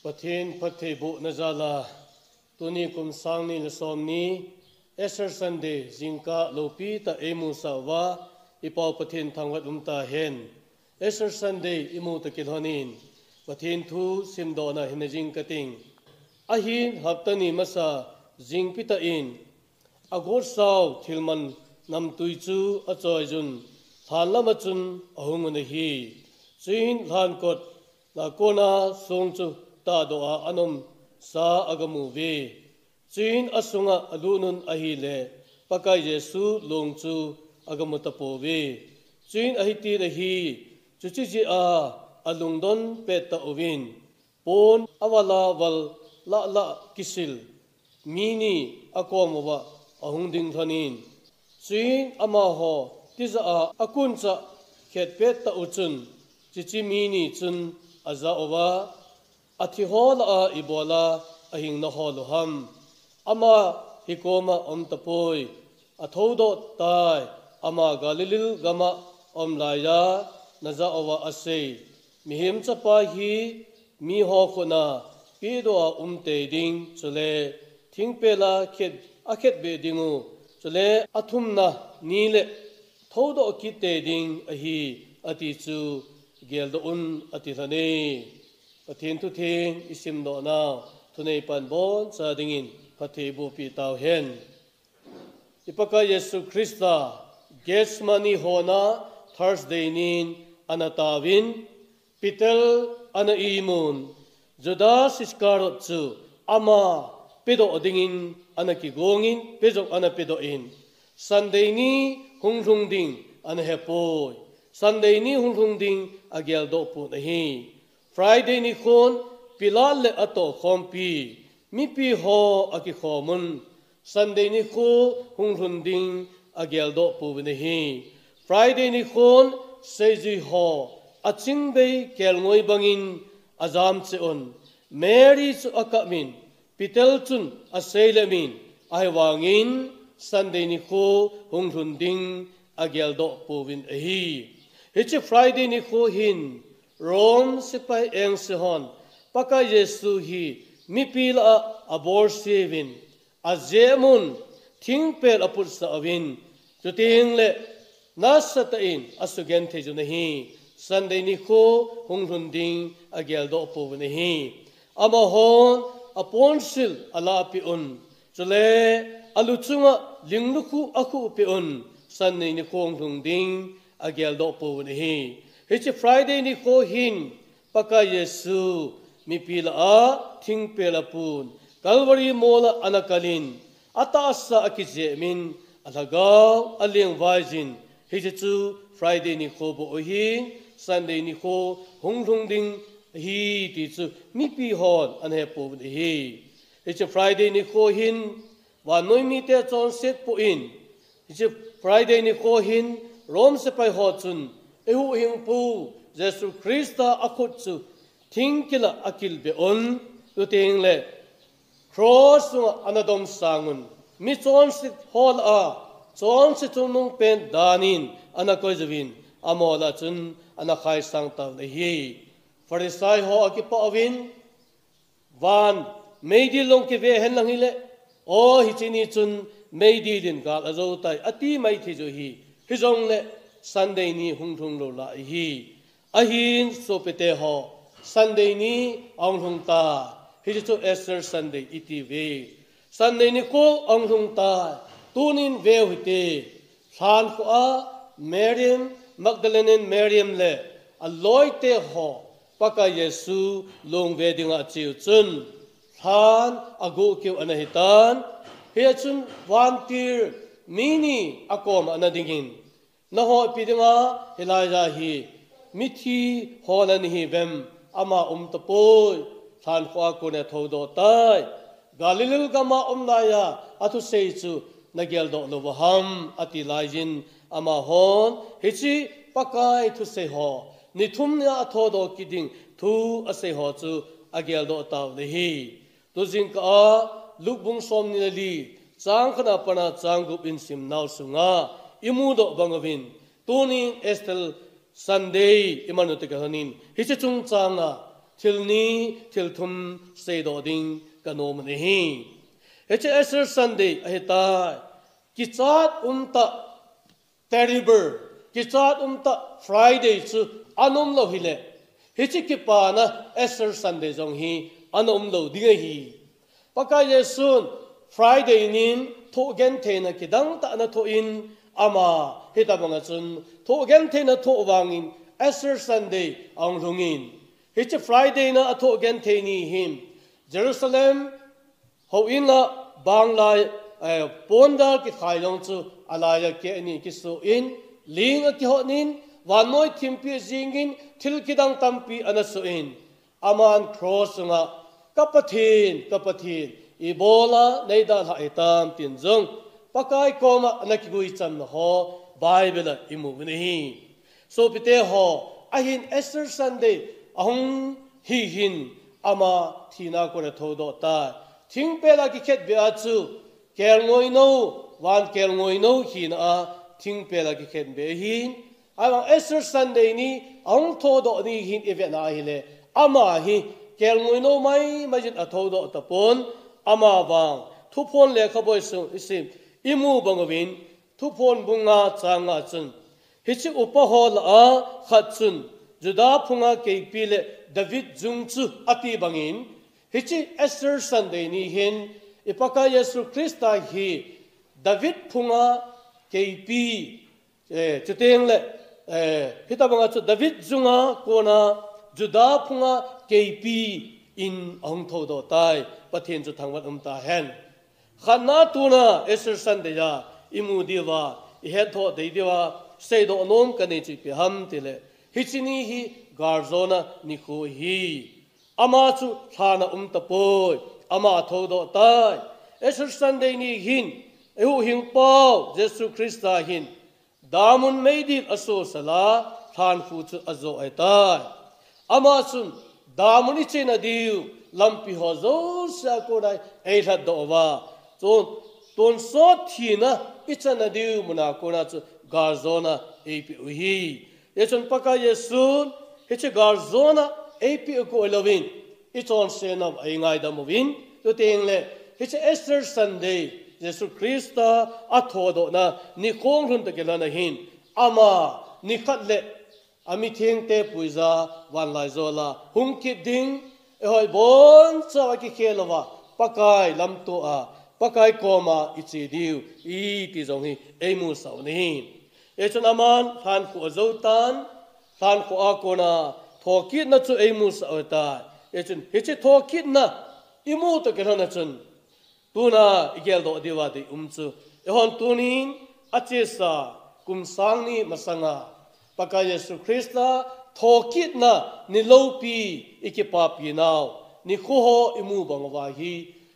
Pathin Pathibu Nazala Tuni Kum Sangni Lasomni Esther Sunday Zinka Lopi Ta Emu Sawa Ipau Pathin Thangwat Umta Hen Esther Sunday Imu Takilhonin Pathin Thu Simdona Hinajing Kating Ahin Haptani Masa Zing Pita In Agor Saw Thilman Nam Tuichu Achoyjun Than Lamachun Ahungunahi Chin Than Kot La Kona Songchu Ta doa anom sa agamu ve chin asunga alunun ahile pakai Yesu longchu agamu tapo ve chin ahiti rahi chuchi a alungdon peta ovin pon awala wal la kisil mini akomawa ahungding thanin chin ama ho tiza a akuncha khet peta uchun chichi mini chun aza owa Atihol a ibola ahing naholoham ama hikoma tapoy athodo tai ama galilil gama laya naza owa ase mihim chapa hi mi ho khona pido te ding chule thingpela akhet be dingu chule athumna nile thodo kite ding ahi ati chu geldo atithane Pathin tu thing isim do na tunay panbon sa dingin Pathibu Pitaw hen Ipaka Yesu Krista Getsemani hona Thursday nin anatawin Pitel anaimun Judas Iscariot chu ama pido dingin anakigongin pejok anapidoin Sunday ni hungrung ding anahepoy Sunday ni hungrung ding ageldo po nahi Friday ni khon pilal le ato khompi mi pi ho aki khomun Sunday ni kho hungrunding ageldo pubnehi Friday ni khon seji ho aching bei kelngoi bangin azam cheon Mary chu akamin pitel chun aseilemin aiwangin Sunday ni kho hungrunding ageldo pubin ahi hichi Friday ni kho hin Rome sipai eng sihon paka Yesu hi mipila aborsivin azemun thingpel aput sa avin chuting le nasatain asugen thejunahi Sunday ni kho hungrunding ageldo povnehi amahon aponsil alapi chule aluchunga lingluku aku peun Sunday ni kho hungrunding ageldo povnehi Hichi Friday ni ko hin paka Yesu mipila thingpela pun Calvary mola anakalin atasa akijemin alagaw aleng virgin hichi chu Friday ni ko bo hin Sunday ni ko hungrungding hi ti chu mipi hon anhe po hi hichi Friday ni ko hin wa noimi te chon set po in hichi Friday ni ko hin Rome se pai ho chun Ehu hingpu Yesu Krista akutsu tingkila akil beon uting le cross anadom sangun mi chon sit hol chon sit tunung pen danin anakoi javin amola chun anakhai sang taw le hi Pharisai ho akipa awin van meidi long ke ve hen lang hile o hichini chun meidi din gal azo tai ati mai thi jo hi hijong le Sunday ni hungrung lo la hi ahin sopete ho Sunday ni angrung ta hi chu Esther Sunday itv Sunday ni ko angrung ta tunin ve hite than ko Miriam Magdalene Miriam le aloite ho paka Yesu long vedinga chiu chun than ago keu anahitan he chun wantir mini akom anadingin Naho pidinga Elijah hi mithi holan hi vem ama tapoy than khwa ko ne thodo tai Galilil gama laya atu seichu nagel do lo waham ati lajin ama hon hichi pakai thu se ho nithum ya thodo kiding thu ase ho chu agel do taw le hi to jing ka lukbung som ni li chang khana pana changup in sim naw sunga imudo bangavin tuning Esther Sunday imanu te kahanin hichi chung changa tilni tilthum seido ding kanom nehi heche Easter Sunday ahita kichat terrible kichat Friday chu anom lo hile heche kipana Easter Sunday jong hi anom lo dinga hi paka yesun Friday nin tho gen thena kidang ta na tho in ama heta banga chun tho gen thena tho wangin Easter Sunday ang rungin heche Friday na atho gen theni him Jerusalem ho in la bangla ponda ki khailong chu alaya ke ani ki so in ling ki honin wanoi thimpi jingin thil kidang tampi anaso in aman cross nga kapathin ibola neida la etam tinjong pakai koma anakigui chan ho Bible imu ni so pite ho ahin Easter Sunday ahung hi hin ama thina kore thodo ta thingpela ki khet bia chu kelngoi no hin a thingpela ki khet be hin awang Easter Sunday ni ahung thodo ni hin event na hile ama hi kelngoi no mai majin athodo tapon ama wang thupon lekha boy sung isim imu bangwin thupon bunga changa chun hichi upahol a khatchun juda phunga keipile David jungchu ati bangin hichi Easter Sunday ni hin ipaka Yesu Krista hi David phunga keipi chuteng le hita banga chu David junga kona juda phunga keipi in ong thodo tai pathin chu thangwat ta hen khana tuna Easter Sunday ya imu diwa he tho dei diwa seido nom kani chi pe ham tile hichini hi garzona nikho hi ama chu thana tapoi ama thodo tai Easter Sunday ni hin ehu hing pau Jesu Krista hin damun meidin aso sala than fu chu azo ai tai ama sun damuni chena diu lampi hozo sa ko dai ei tha do wa ton so thina ichana diu muna ko na chu garzona epi uhi yechon paka yesun heche garzona epi ko lovin ichon senam aingai da movin to tengle heche Easter Sunday Jesu Krista athodo na ni khong run ta gelana hin ama ni khatle ami thengte puiza wan lai zola hungki ding ehoi bon chawa ki khelwa pakai lamto a pakai koma ichi diu I ti jong hi emu sauni echon aman than khu zotan than khu akona thoki na chu emu sauta echon heche thoki na imu to kelana chun tuna igel do diwa de umchu ehon tunin achesa kumsangni masanga paka Yesu Krista thokit na nilopi ikipapi naw ni khuho imu bangwa hi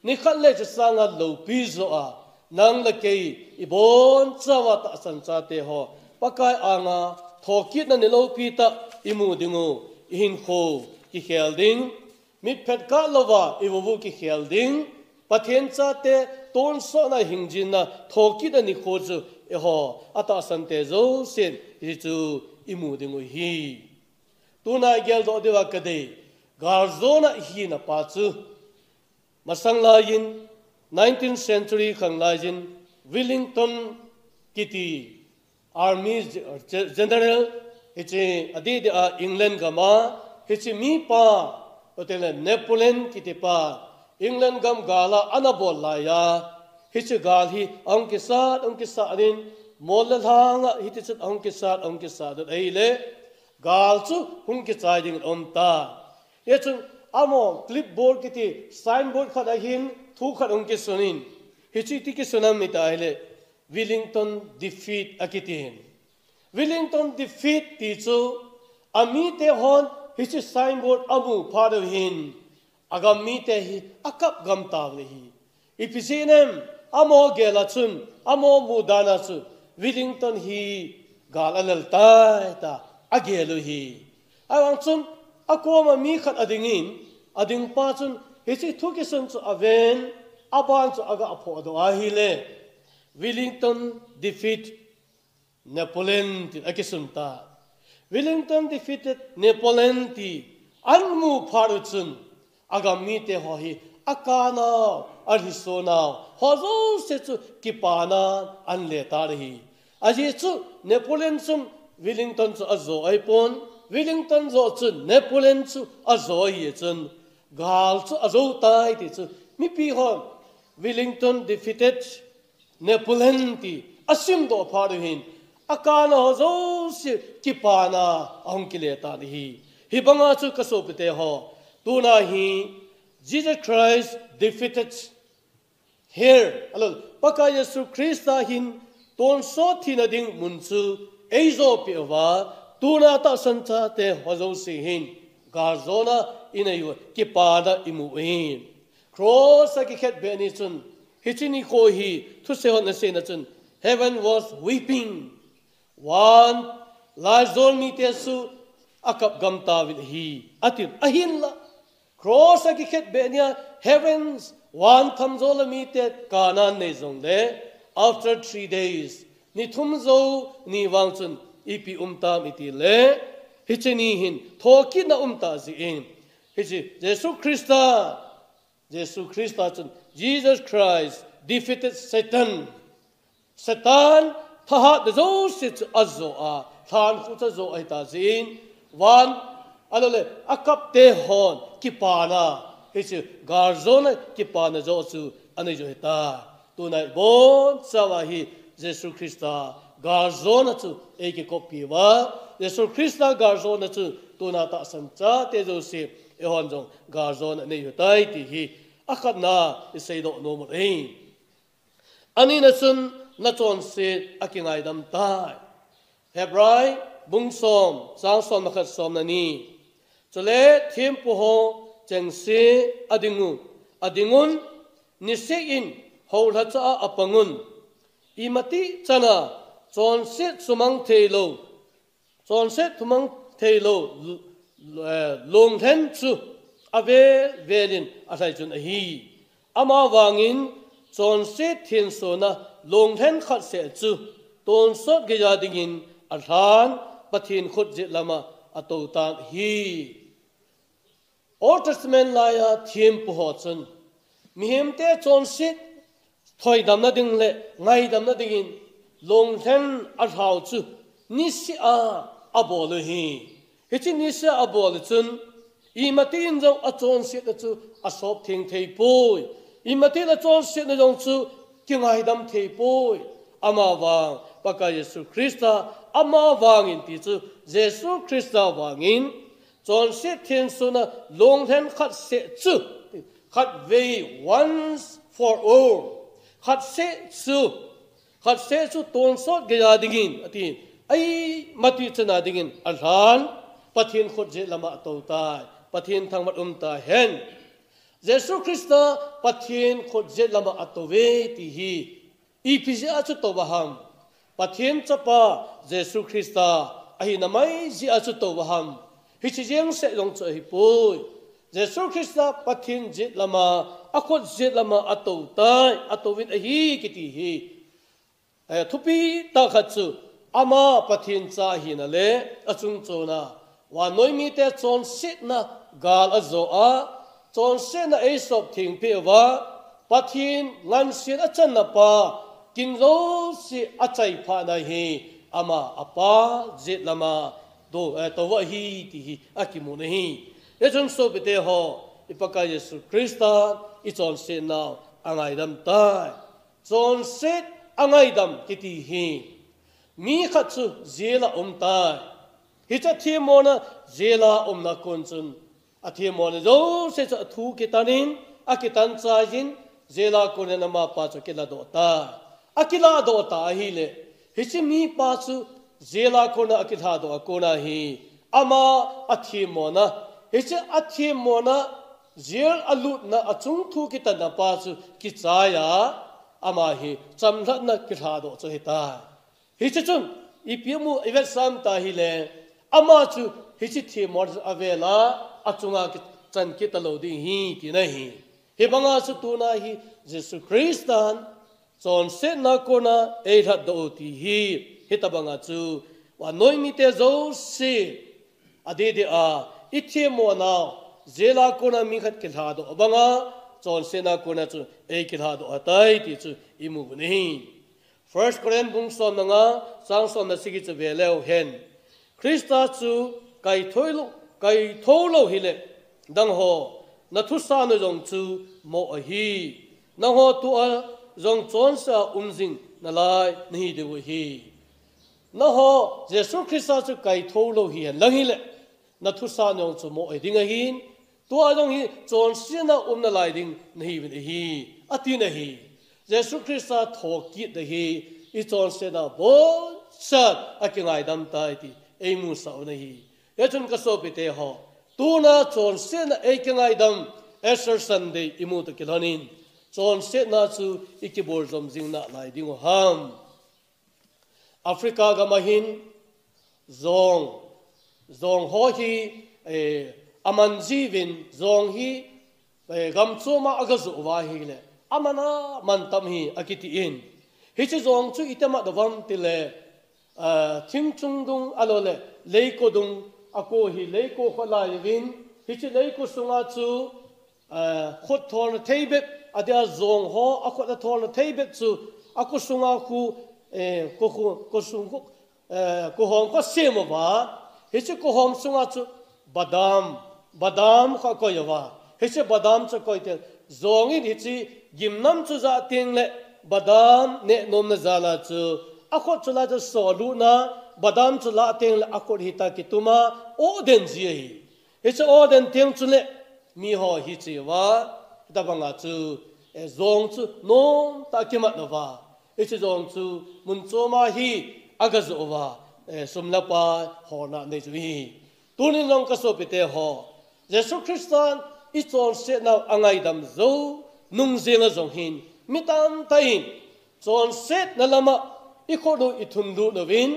ni khalle chasanga lopi zo a nang lakei ibon chawa ta sanchate ho pakai anga thokit na nilopi ta imu dingu in kho ki helding mit phet ka lova iwu ki helding pathen chate ton so na hingjin na thokit na ni khoju eho ata sante zo sin richu imu dingu hi tuna gel do dewa kade garzona hi na pachu masangla in 19th century khanglajin Wellington kiti army general hiche adi England gama hiche mi pa otele Napoleon kiti pa England gam gala anabol la ya hiche gal hi angkisa adin molla thanga hitichat angkisa dat eile galchu hunki chaiding omta yechun amo clipboard kiti signboard khada hin thu khat ongke sonin hichiti ki sonam mita eile Wellington defeat akitin Wellington defeat ti chu ami te hon hichi signboard amu phado hin agam mi te hi akap gam taw hi ipisinem amo gelachun amo mudana chu Wellington hi galalal ta agelu hi awang chun akoma mi khat ading pa chun hichi thukisun chu aven aban chu aga aphodo ahile Wellington defeat Napoleon ti akisunta Wellington defeated Napoleon ti anmu paruchun agami te hohi akana arhisona hozo sechu kipana anle tarhi aji chu Napoleon chun Wellington chu azo aipon Wellington zo chun Napoleon chu azo ye chun gal chu azo tai ti chu mi pi hon Wellington defeated Napoleon ti asim do paruhin akana hozo se kipana angkile tarhi hibanga chu kasopte ho tuna hi Jesus Christ defeated here alol paka Yesu Christa hin ton so thinading munchu eizo pewa tuna ta sancha te hozo se hin garzona inayu kipada imuin cross ki khet beni chun hichini ko hi thuse hon se na chun heaven was weeping one lazol mitesu akap gamta vil hi atin ahin la cross ki khet benia heavens one thamzol mite kanan ne zongde after 3 days ni thumzo ni wangchun ipi umta miti le hichini hin thoki na umta zi in hichi Jesus Christa chun Jesus Christ defeated Satan thaha de zo sit azzo a than khuta zo aita zin one alole akap te hon kipana hichi garzona kipana zo chu anai jo heta tunai bon sawahi Jesus Christa garzona chu eke kopi wa Jesus Christa garzona chu tunata sancha te zo se ehon jong garzona ne yotai ti hi akatna iseido no mo ein ani na sun na chon se akingai dam tai hebrai bungsom sangsom na khat som na ni chole thim pu ho chengse adingun nise in hola cha apangun imati chana chonse sumang theilo long then chu ave velin asai chun hi ama wangin chonse thin so na long then khat se chu ton sot ge ya dingin athan pathin khut je lama ato ta hi Old Testament laya thim pu ho chun mihim te chonse thoi dam na ding le ngai dam na dingin long then athau chu nisi a abol hi hichi nisi abol chun imati in jong a chonse chu asop thing thei poi imati la chonse na jong chu kingai dam thei poi ama wang paka Yesu Christa ama wangin ti chu Jesu Christa wangin chonse thin suna long then khat se chu khat ve once for all khat se chu ton sot ge ya dingin atin ai mati chana dingin alhan pathin khot je lama to tai pathin thangmat ta hen Jesu Christa pathin khot je lama atove ti hi ipija chu to baham pathin chapa Jesu Christa ahi namai ji achu to baham hichi jeng se long cho hi poi Jesu Christa pathin je lama akhot je lama ato tai atovin ahi kiti hi thupi ta khachu ama pathin cha hi na le achung chona wa noimi te chon sit na gal azo a chon se na e sop thing pe wa pathin ngan sit achan na pa kinzo si achai pha na hi ama apa je lama do to wa hi ti hi akimu nahi e chon so bete ho ipaka Yesu Christa i chon se na angai dam tai chon set angai dam kiti hi mi khatsu zela tai hicha themona zela na konchun athemona zo se cha thu kitanin akitan chajin zela konena ma pa cha kila do ta akila do ta hi le hichi mi pa chu zela kona akitha do kona hi ama athemona hichi athemona zel alut na achung thu kitana pa chu kichaya ama hi chamlat na kitha do chu hita hichi chun ipimu evesam ta hi le ama chu hichi themor avela achunga ki chan kitalo di hi ti nahi he banga chu tu na hi Jesu Christan chon se na kona e tha do ti hi hitabanga chu wa noi mi te zo se ade de a ithia mo na zela kona mi khat ke tha do banga chon sena kona chu e ke tha do atai ti chu imu ni first korean bung som nga sang som na sigi chu veleo hen krista chu kai tholo hile dang ho na thu sa no jong chu mo a hi na ho tu a jong chon sa jing na lai ni de wo hi na ho jesu krista chu kai tholo hi lang hi le na thu sa no chu mo a ding a hin tu a jong hi chon sina na lai ding ni hi ati na hi jesu krista thoki de hi I chon sina bo sat akingai dam tai ti emu sa na hi yachun ka so pite ho tu na chon sina akingai dam Esther Sunday imu to kilanin chon sina chu ikibor zom jing na lai ding ham Africa ga mahin zong ho hi aman jivin zong hi gam chuma agazu wa hi le amana man tam hi akiti in hi chi zong chu itama davam tile thing chung dung alole leiko dung ako hi leiko khala yvin hi chi leiko sunga chu khot thon theibe adia zong ho akot thon theibe chu aku sunga khu ko sung ko hom ko semo ba hi chi ko hom sunga chu badam kha ko yawa hi chi badam chu ko te zong in hi chi gimnam chu za ting le badam ne nom na zala chu akot chula ja solu na badam chula ting le akot hita ki tuma o den ji hi hi chi o den ting chu le mi ho hi chi wa da banga chu zong chu nom ta ki ma no wa hi chi zong chu mun cho ma hi agaz o wa sumla pa ho na ne ju hi tunin long ka so pite ho jesu christian I chon se na angai dam zo nung zenga zong hin mitam tain chon set na lama ikodo ithundu no win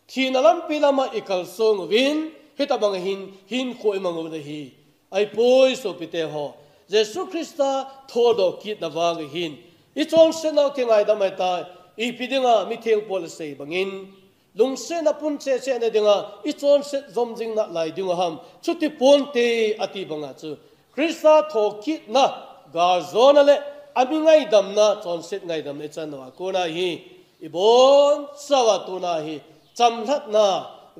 thi na lam pilama ikal song win hita bang hin ko emang na hi ai poi so pite ho jesu christa thodo kit na wang hin I chon se na ke ngai dam ai ta I pidinga mi theng pol sei bangin lung se na pun che na dinga I chon se zom jing na lai dinga ham chuti ponte ati banga chu krista thoki na gar zona le amingai dam na chon set ngai dam e chanwa kona hi ibon sawa tuna hi chamlat na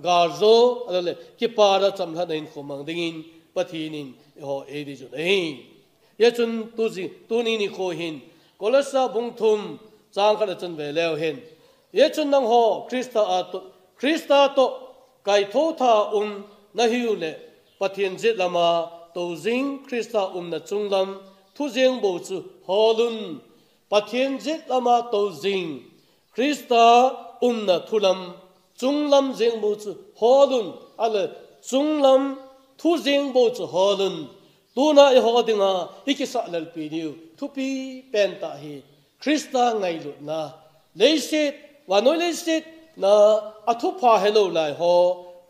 gar zo ale ki para chamlat in khomang dingin pathinin ho e di ju nei ye chun tu ni kho hin kolasa bungthum chang kha chun ve leo hin ye chun nang ho krista to kai tho tha na hiu le pathin je lama to jing krista na chunglam thu jeng bo chu holun pathin je lama to jing krista na thulam chunglam jeng bo chu holun ale chunglam thu jeng bo chu holun tuna e hodinga ikisa lal pi niu thu pi pen ta hi krista ngai lu na leisit wanoi leisit na athu pha hello lai ho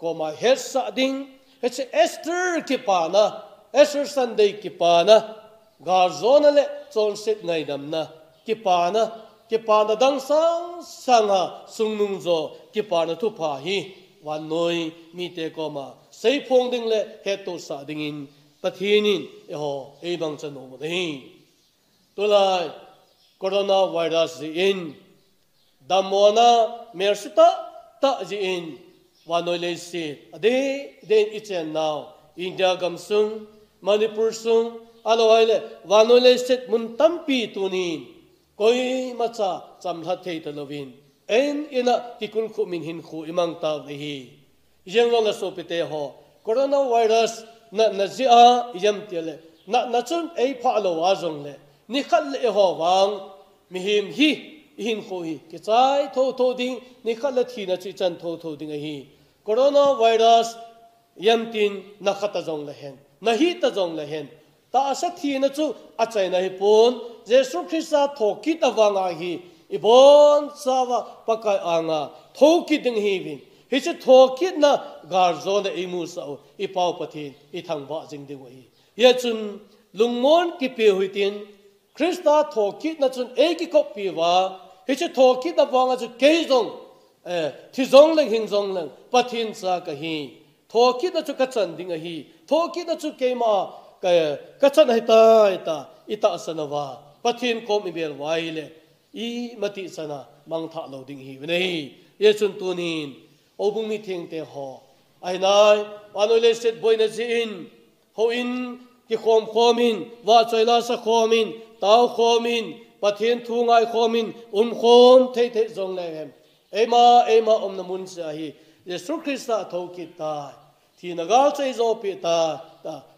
ko ma hesa ding it's Esther kipana Esther Sunday kipana garzona le chon set ngai dam na kipana dang sanga sungnung zo kipana thu pha hi wanoi mi te ko ma sei phong ding le heto sa ding in pathinin e ho e bang chan no ding to lai corona virus in damona mersuta ta ji in wanoi le si ade den ichen now India gamsung Manipur sung aloile wanoi le set mun tampi tunin koi macha chamla thei talovin en ina tikul khu min hin khu imang ta hi jenglo la sopite ho corona virus na zia yam tele na chun ei pha lo wa jong le ni khal le ho wang mihim hi hin khu hi ke chai tho ding ni khal la thi na chi chan tho ding hi corona virus yam tin na khata jong le hen na hi ta jong le hen ta asa thi na chu a chai na hi pon jesu christa thoki ta wanga hi ibon sawa pakai anga thoki ding hi bin hi che thoki na garzo na imu sa I pau pathin I thang ba jing de hi ye chun lungmon ki pe huitin christa thoki na chun e ki ko pi wa hi che thoki ta wanga chu ke jong thi jong leng hing jong leng pathin sa ka hi thô kít nó chú cắt chân đinh hi thô kít nó chú cây mà cái cắt chân hay ta ita sanava pathin kom ibel waile I mati sana mang tha lo ding hi nei yesun tunin obung mi thing te ho ai nai anole set boina zin ho in ki khomin wa choila sa khomin tau khomin pathin thungai khomin khom thei zong le hem ema namun sa hi yesu krista thokita thi nagal chei zo pi ta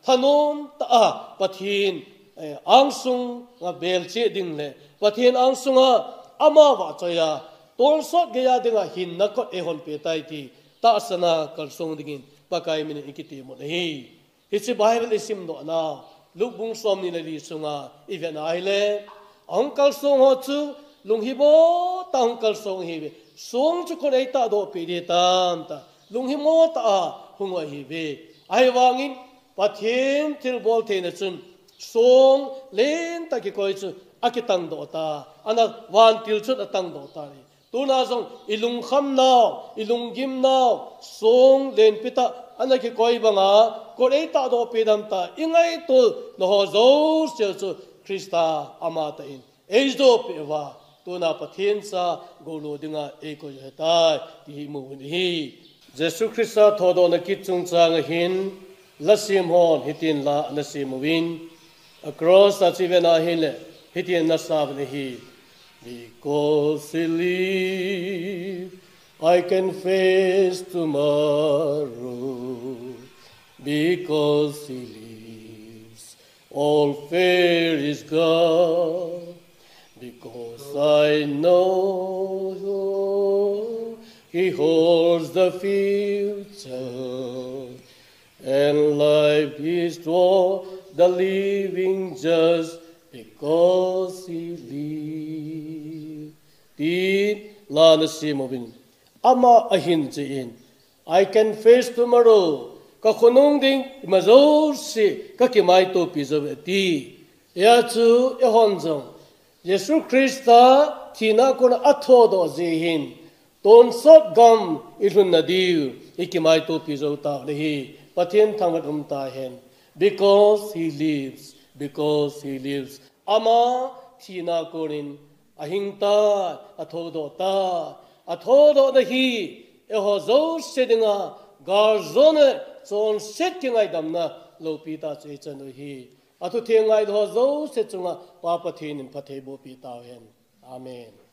thanon ta pathin angsung nga bel che ding le pathin angsunga ama wa choya tol sot geya dinga hin na ko ehon pe tai ti ta sana kalsong dingin pakai min ikiti mo nei hichi bible isim do na lubung som ni li sunga even aile angkal song ho chu lunghi bo ta angkal song hi song chu ko nei ta do pe de tam ta lunghi mo ta hungwa hi be ai wangin pathin til bol the na chun song len ta ki koi chu akitang do ta ana wan til chut atang do ta ri tu na song ilung kham naw ilung gim naw song len pita ana ki koi banga ko ei ta do pe dam ta ingai to no ho zo se chu krista amata in ei do pe wa tu na pathin sa go lo dinga e ko ya ta ti mu ni jesu krista thodo na ki chung chang hin lasim hon hitin la nasim win across the chivena hile hitin na sabne hi because he live I can face tomorrow because he lives all fear is gone because I know he holds the future and life is toward the living just because he lives. Tin la na simovin ama ahin in I can face tomorrow ka khunung ding mazor si ka kimai to pizaveti ya chu e honjong Yesu Krista thina kon athodo jehin ton sot gam ilun nadiu ikimai to pizauta lehi pathen thangatum ta hen because he lives ama thina korin ahingta athodo na hi eho zo sedinga garzone son setkingai damna lopita chechanu hi athu thengai do zo setchunga papathin pathe bo pita hen amen.